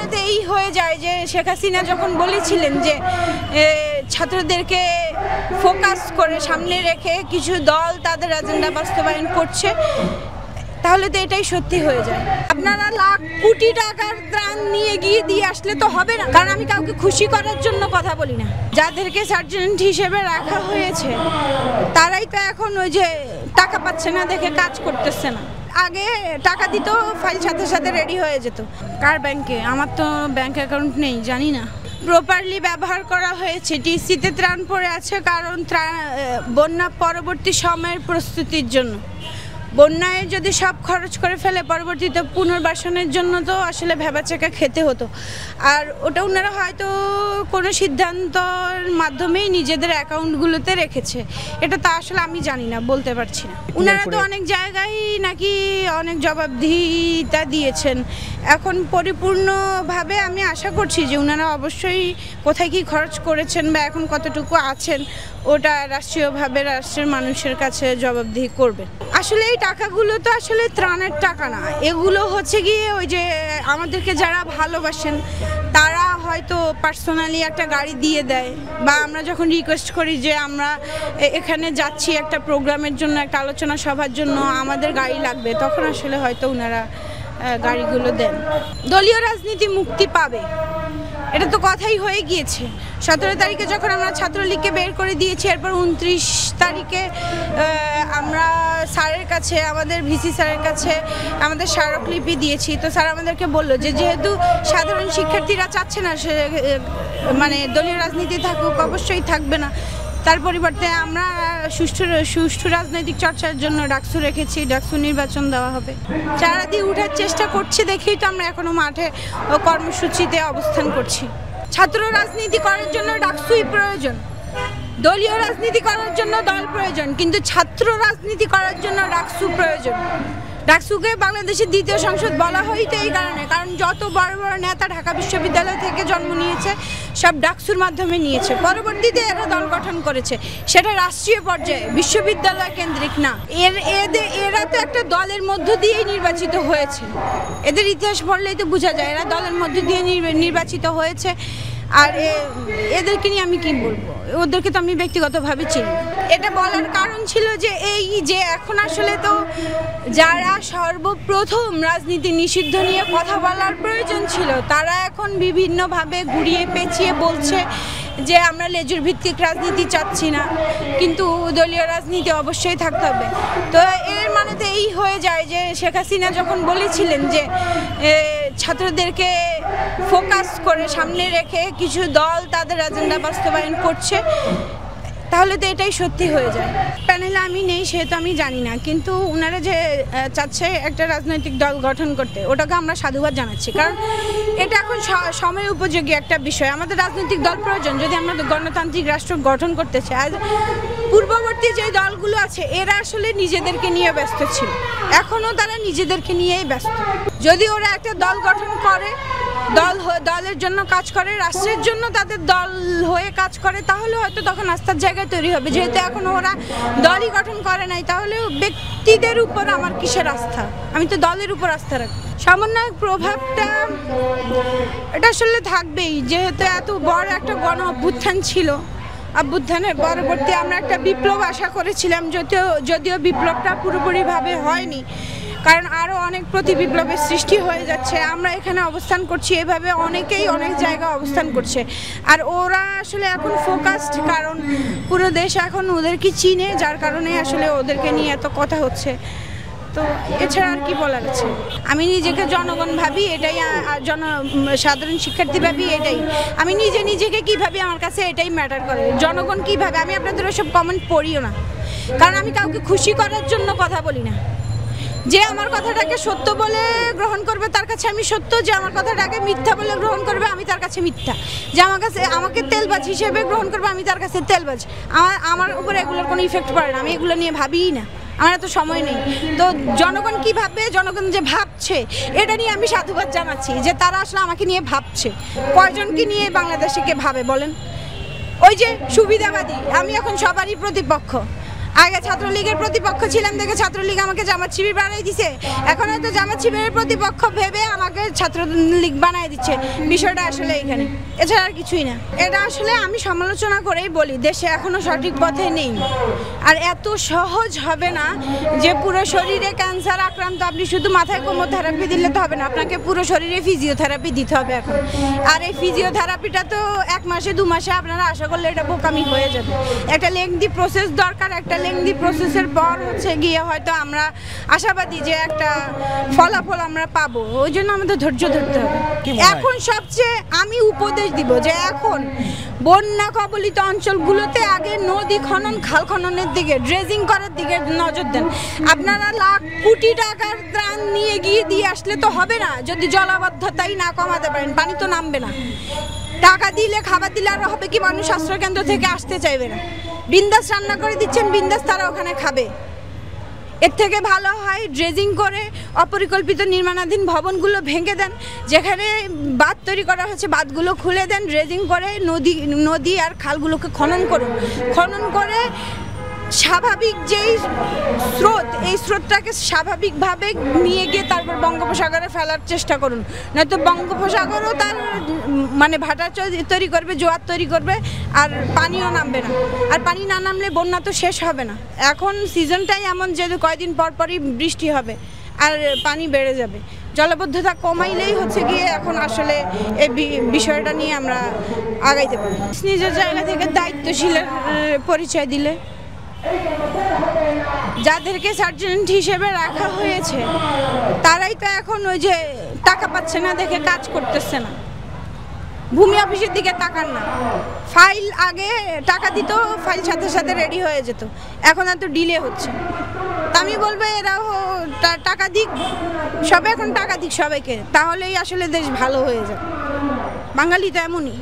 মানে তো এই হয়ে যায় যে শেখ হাসিনা যখন বলেছিলেন যে ছাত্রদেরকে ফোকাস করে সামনে রেখে কিছু দল তাদের এজেন্ডা বাস্তবায়ন করছে, তাহলে তো এটাই সত্যি হয়ে যায়। আপনারা লাখ কোটি টাকার ত্রাণ নিয়ে গিয়ে দিয়ে আসলে তো হবে না, কারণ আমি কাউকে খুশি করার জন্য কথা বলি না। যাদেরকে সার্জেন্ট হিসেবে রাখা হয়েছে তারাই তো এখন ওই যে টাকা পাচ্ছে না দেখে কাজ করতেছে না। আগে টাকা দিত, ফাইল সাথে সাথে রেডি হয়ে যেত। কার ব্যাংকে? আমার তো ব্যাংক অ্যাকাউন্ট নেই, জানি না। প্রপারলি ব্যবহার করা হয়েছে, টিসিতে ত্রাণ পড়ে আছে, কারণ বন্যা পরবর্তী সময়ের প্রস্তুতির জন্য। বন্যায় যদি সব খরচ করে ফেলে পরবর্তীতে পুনর্বাসনের জন্য তো আসলে ভেবাচাকা খেতে হতো। আর ওটা ওনারা হয়তো কোনো সিদ্ধান্তর মাধ্যমেই নিজেদের অ্যাকাউন্টগুলোতে রেখেছে, এটা তো আসলে আমি জানি না, বলতে পারছি না। ওনারা তো অনেক জায়গায় নাকি অনেক জবাবদিহিতা দিয়েছেন। এখন পরিপূর্ণভাবে আমি আশা করছি যে ওনারা অবশ্যই কোথায় কি খরচ করেছেন বা এখন কতটুকু আছেন ওটা রাষ্ট্রীয়ভাবে রাষ্ট্রের মানুষের কাছে জবাবদিহি করবেন। আসলে এই টাকাগুলো তো আসলে ত্রাণের টাকা না, এগুলো হচ্ছে গিয়ে ওই যে আমাদেরকে যারা ভালোবাসেন তারা হয়তো পার্সোনালি একটা গাড়ি দিয়ে দেয়, বা আমরা যখন রিকোয়েস্ট করি যে আমরা এখানে যাচ্ছি একটা প্রোগ্রামের জন্য, একটা আলোচনা সভার জন্য, আমাদের গাড়ি লাগবে, তখন আসলে হয়তো ওনারা গাড়িগুলো দেন। দলীয় রাজনীতি মুক্তি পাবে, এটা তো কথাই হয়ে গিয়েছে। 17 তারিখে যখন আমরা ছাত্রলীগকে বের করে দিয়েছি, এরপর 29 তারিখে আমরা স্যারের কাছে, আমাদের ভিসি স্যারের কাছে আমাদের স্মারকলিপি দিয়েছি। তো স্যার আমাদেরকে বললো যে যেহেতু সাধারণ শিক্ষার্থীরা চাচ্ছে না সে মানে দলীয় রাজনীতি থাকুক, অবশ্যই থাকবে না, তার পরিবর্তে আমরা সুষ্ঠু রাজনৈতিক চর্চার জন্য ডাকসু রেখেছি, ডাকসু নির্বাচন দেওয়া হবে। চারা দিয়ে উঠার চেষ্টা করছি দেখেই তো আমরা এখনো মাঠে কর্মসূচিতে অবস্থান করছি। ছাত্র রাজনীতি করার জন্য ডাকসুই প্রয়োজন, দলীয় রাজনীতি করার জন্য দল প্রয়োজন, কিন্তু ছাত্র রাজনীতি করার জন্য ডাকসু প্রয়োজন। ডাকসুকে বাংলাদেশের দ্বিতীয় সংসদ বলা হয়তো এই কারণে, কারণ যত বড় বড় নেতা ঢাকা বিশ্ববিদ্যালয় থেকে জন্ম নিয়েছে সব ডাকসুর মাধ্যমে নিয়েছে। পরবর্তীতে এরা দল গঠন করেছে, সেটা রাষ্ট্রীয় পর্যায়ে, বিশ্ববিদ্যালয় কেন্দ্রিক না। এরা তো একটা দলের মধ্য দিয়েই নির্বাচিত হয়েছে, এদের ইতিহাস পড়লেই তো বোঝা যায় এরা দলের মধ্য দিয়ে নির্বাচিত হয়েছে। আর এদেরকে নিয়ে আমি কি বলবো, ওদেরকে তো আমি ব্যক্তিগতভাবে চিনি। এটা বলার কারণ ছিল যে এই যে এখন আসলে তো যারা সর্বপ্রথম রাজনীতি নিষিদ্ধ নিয়ে কথা বলার প্রয়োজন ছিল, তারা এখন বিভিন্নভাবে ঘুরিয়ে পেঁচিয়ে বলছে যে আমরা লেজুর ভিত্তিক রাজনীতি চাচ্ছি না, কিন্তু দলীয় রাজনীতি অবশ্যই থাকতে হবে। তো এর মানে তো এই হয়ে যায় যে শেখ হাসিনা যখন বলেছিলেন যে ছাত্রদেরকে ফোকাস করে সামনে রেখে কিছু দল তাদের এজেন্ডা বাস্তবায়ন করছে, তাহলে তো এটাই সত্যি হয়ে যায়। প্যানেলে আমি নেই সেহেতু আমি জানি না, কিন্তু ওনারা যে চাচ্ছে একটা রাজনৈতিক দল গঠন করতে, ওটাকে আমরা সাধুবাদ জানাচ্ছি, কারণ এটা এখন সময় উপযোগী একটা বিষয়। আমাদের রাজনৈতিক দল প্রয়োজন যদি আমরা গণতান্ত্রিক রাষ্ট্র গঠন করতে চাই। আর পূর্ববর্তী যে দলগুলো আছে এরা আসলে নিজেদেরকে নিয়ে ব্যস্ত ছিল, এখনও তারা নিজেদেরকে নিয়েই ব্যস্ত। যদি ওরা একটা দল গঠন করে, দলের জন্য কাজ করে, রাষ্ট্রের জন্য তাদের দল হয়ে কাজ করে, তাহলে হয়তো তখন আস্থার জায়গায় তৈরি হবে। যেহেতু এখন ওরা দলই গঠন করে নাই, তাহলে ব্যক্তিদের উপর আমার কিসের আস্থা? আমি তো দলের উপর আস্থা রাখি। সমন্বয়ক প্রভাবটা এটা আসলে থাকবেই, যেহেতু এত বড় একটা গণ অভ্যুত্থান ছিল। অভ্যুত্থানের পরবর্তী আমরা একটা বিপ্লব আশা করেছিলাম, যদিও বিপ্লবটা পুরোপুরিভাবে হয়নি, কারণ আরও অনেক প্রতি বিপ্লবের সৃষ্টি হয়ে যাচ্ছে। আমরা এখানে অবস্থান করছি, এভাবে অনেকেই অনেক জায়গায় অবস্থান করছে। আর ওরা আসলে এখন ফোকাসড, কারণ পুরো দেশ এখন ওদেরকে চিনে, যার কারণে আসলে ওদেরকে নিয়ে এত কথা হচ্ছে। তো এছাড়া আর কি বলার আছে? আমি নিজেকে জনগণ ভাবি, এটাই সাধারণ শিক্ষার্থী ভাবি, এটাই আমি নিজেকে কী ভাবি, আমার কাছে এটাই ম্যাটার করে। জনগণ কী ভাবে আমি আপনাদের ওসব কমেন্ট পড়িও না, কারণ আমি কাউকে খুশি করার জন্য কথা বলি না। যে আমার কথাটাকে সত্য বলে গ্রহণ করবে তার কাছে আমি সত্য, যে আমার কথাটাকে মিথ্যা বলে গ্রহণ করবে আমি তার কাছে মিথ্যা, যে আমাকে তেলবাজ হিসেবে গ্রহণ করবে আমি তার কাছে তেলবাজ। আমার উপরে এগুলোর কোনো ইফেক্ট পড়ে না, আমি এগুলো নিয়ে ভাবিই না, আমার এত সময় নেই। তো জনগণ কী ভাববে, জনগণ যে ভাবছে এটা নিয়ে আমি সাধুবাদ জানাচ্ছি, যে তারা আসলে আমাকে নিয়ে ভাবছে। কয়জনকে নিয়ে বাংলাদেশকে ভাবে বলেন? ওই যে সুবিধাবাদী, আমি এখন সবারই প্রতিপক্ষ। আগে ছাত্রলীগের প্রতিপক্ষ ছিলাম দেখে ছাত্রলীগ আমাকে জামাত শিবির বানাই দিছে, এখন হয়তো জামাত শিবিরের প্রতিপক্ষ ভেবে আমাকে ছাত্রলীগ বানাই দিচ্ছে। বিষয়টা আসলে এখানে, এছাড়া আর কিছুই না। এটা আসলে আমি সমালোচনা করেই বলি, দেশে এখনো সঠিক পথে নেই। আর এত সহজ হবে না যে পুরো শরীরে ক্যান্সার আক্রান্ত আপনি শুধু মাথায় কেমোথেরাপি দিলে তো হবে না, আপনাকে পুরো শরীরে ফিজিওথেরাপি দিতে হবে এখন। আর এই ফিজিওথেরাপিটা তো 1 মাসে 2 মাসে আপনারা আশা করলে এটা বোকামি হয়ে যাবে। একটা লেংদি প্রসেস দরকার, একটা লেংদি প্রসেসের পর হচ্ছে গিয়ে হয়তো আমরা আশাবাদী যে একটা ফলাফল আমরা পাবো, ওই জন্য আমাদের ধৈর্য ধরতে হবে। এখন সবচেয়ে আমি উপদেশ দিব যে এখন বন্যা কবলিত অঞ্চলগুলোতে আগে নদী খনন, খাল খননের দিকে, ড্রেজিং করার দিকে নজর দেন। আপনারা লাখ কোটি টাকার ত্রাণ নিয়ে গিয়ে দিয়ে আসলে তো হবে না যদি জলাবদ্ধতাই না কমাতে পারেন, পানি তো নামবে না। টাকা দিলে, খাবার দিলে আর হবে কি, মানুষ আশ্রয় কেন্দ্র থেকে আসতে চাইবে না। বিন্দাস রান্না করে দিচ্ছেন, বিন্দাস তারা ওখানে খাবে। এর থেকে ভালো হয় ড্রেজিং করে অপরিকল্পিত নির্মাণাধীন ভবনগুলো ভেঙে দেন, যেখানে বাঁধ তৈরি করা হচ্ছে বাঁধগুলো খুলে দেন, ড্রেজিং করে নদী আর খালগুলোকে খনন করুন। খনন করে স্বাভাবিক যেই স্রোত, এই স্রোতটাকে স্বাভাবিকভাবে নিয়ে গিয়ে তারপর বঙ্গোপসাগরে ফেলার চেষ্টা করুন। নয়তো বঙ্গোপসাগরও তার মানে ভাটা তৈরি করবে, জোয়ার তৈরি করবে, আর পানিও নামবে না। আর পানি না নামলে বন্যা তো শেষ হবে না। এখন সিজনটাই এমন যে কয়েকদিন পর পরই বৃষ্টি হবে আর পানি বেড়ে যাবে। জলাবদ্ধতা কমাইলেই হচ্ছে গিয়ে এখন আসলে এই বিষয়টা নিয়ে আমরা আগাইতে পারি। নিজের জায়গা থেকে দায়িত্বশীলের পরিচয় দিলে, যাদেরকে সার্জেন্ট হিসেবে রাখা হয়েছে তারাই তো এখন ওই যে টাকা পাচ্ছে না দেখে কাজ করতেছে না। ভূমি অফিসের দিকে তাকান না, ফাইল আগে টাকা দিত, ফাইল সাথে সাথে রেডি হয়ে যেত, এখন এত ডিলে হচ্ছে। তা আমি বলবো এরাও টাকা দিক, সবাই এখন টাকা দিক সবাইকে, তাহলেই আসলে দেশ ভালো হয়ে যাবে। বাঙালি তো এমনই।